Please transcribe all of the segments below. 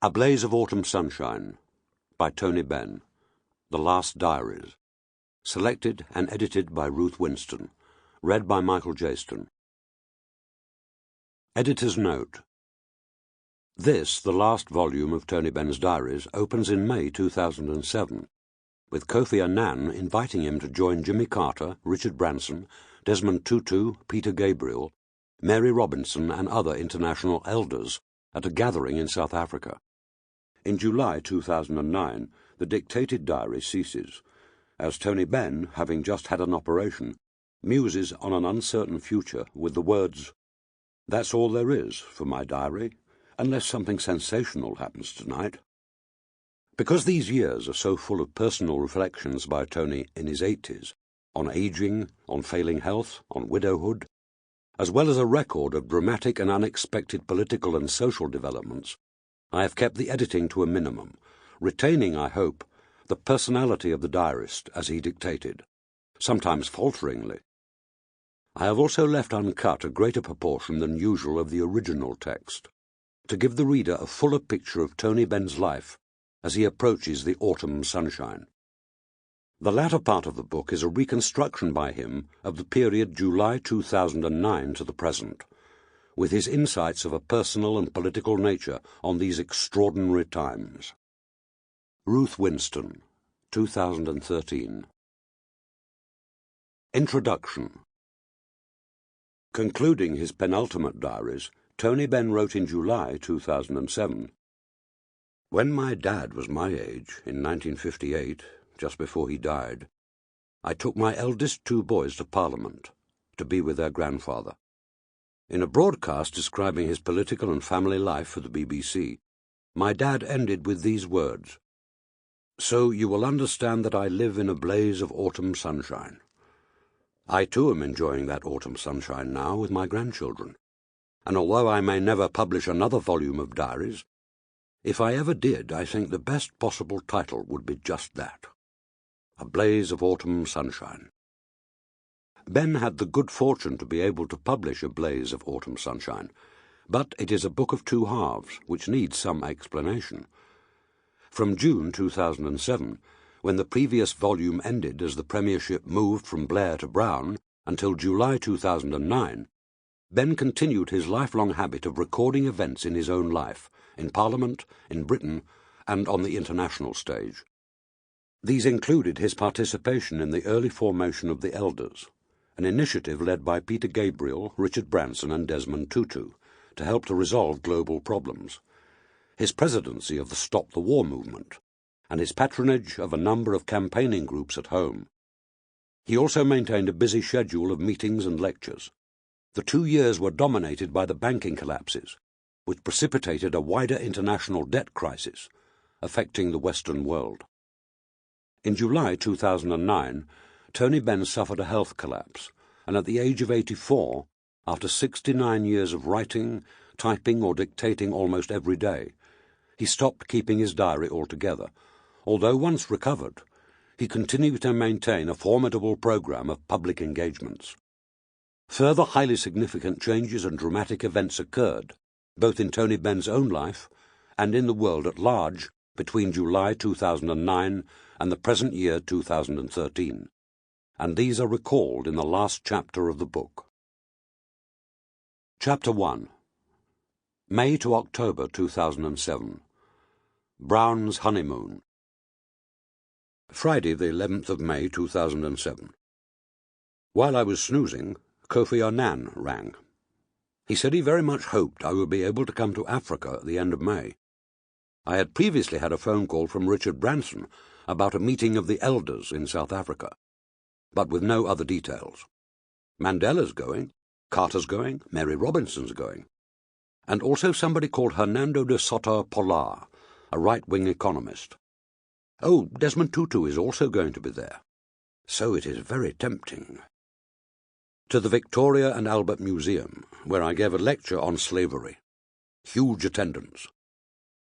A Blaze of Autumn Sunshine by Tony Benn. The Last Diaries. Selected and edited by Ruth Winston. Read by Michael Jayston. Editor's Note. This, the last volume of Tony Benn's Diaries, opens in May 2007, with Kofi Annan inviting him to join Jimmy Carter, Richard Branson, Desmond Tutu, Peter Gabriel, Mary Robinson and other international elders at a gathering in South Africa. In July 2009, the dictated diary ceases, as Tony Benn, having just had an operation, muses on an uncertain future with the words, "That's all there is for my diary, unless something sensational happens tonight." Because these years are so full of personal reflections by Tony in his 80s, on aging, on failing health, on widowhood, as well as a record of dramatic and unexpected political and social developments, I have kept the editing to a minimum, retaining, I hope, the personality of the diarist as he dictated, sometimes falteringly. I have also left uncut a greater proportion than usual of the original text, to give the reader a fuller picture of Tony Benn's life as he approaches the autumn sunshine. The latter part of the book is a reconstruction by him of the period July 2009 to the present, with his insights of a personal and political nature on these extraordinary times. Ruth Winston, 2013. Introduction. Concluding his penultimate diaries, Tony Benn wrote in July 2007, "When my dad was my age, in 1958, just before he died, I took my eldest two boys to Parliament, to be with their grandfather. In a broadcast describing his political and family life for the BBC, my dad ended with these words, 'So you will understand that I live in a blaze of autumn sunshine.' I too am enjoying that autumn sunshine now with my grandchildren, and although I may never publish another volume of diaries, if I ever did, I think the best possible title would be just that, A Blaze of Autumn Sunshine." Benn had the good fortune to be able to publish A Blaze of Autumn Sunshine, but it is a book of two halves, which needs some explanation. From June 2007, when the previous volume ended as the premiership moved from Blair to Brown, until July 2009, Benn continued his lifelong habit of recording events in his own life, in Parliament, in Britain, and on the international stage. These included his participation in the early formation of the Elders, an initiative led by Peter Gabriel, Richard Branson and Desmond Tutu, to help to resolve global problems, his presidency of the Stop the War movement, and his patronage of a number of campaigning groups at home. He also maintained a busy schedule of meetings and lectures. The 2 years were dominated by the banking collapses, which precipitated a wider international debt crisis, affecting the Western world. In July 2009, Tony Benn suffered a health collapse, and at the age of 84, after 69 years of writing, typing or dictating almost every day, he stopped keeping his diary altogether. Although once recovered, he continued to maintain a formidable program of public engagements. Further highly significant changes and dramatic events occurred, both in Tony Benn's own life and in the world at large, between July 2009 and the present year 2013. And these are recalled in the last chapter of the book. Chapter 1. May to October 2007. Brown's Honeymoon. Friday, the 11th of May 2007. While I was snoozing, Kofi Annan rang. He said he very much hoped I would be able to come to Africa at the end of May. I had previously had a phone call from Richard Branson about a meeting of the elders in South Africa, but with no other details. Mandela's going, Carter's going, Mary Robinson's going, and also somebody called Hernando de Soto Polar, a right-wing economist. Oh, Desmond Tutu is also going to be there. So it is very tempting. To the Victoria and Albert Museum, where I gave a lecture on slavery. Huge attendance.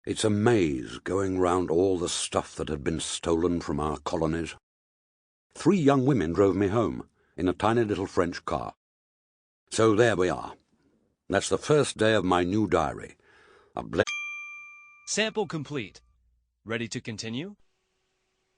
It's a maze going round all the stuff that had been stolen from our colonies. 3 young women drove me home, in a tiny little French car. So there we are. That's the first day of my new diary. A Sample complete. Ready to continue?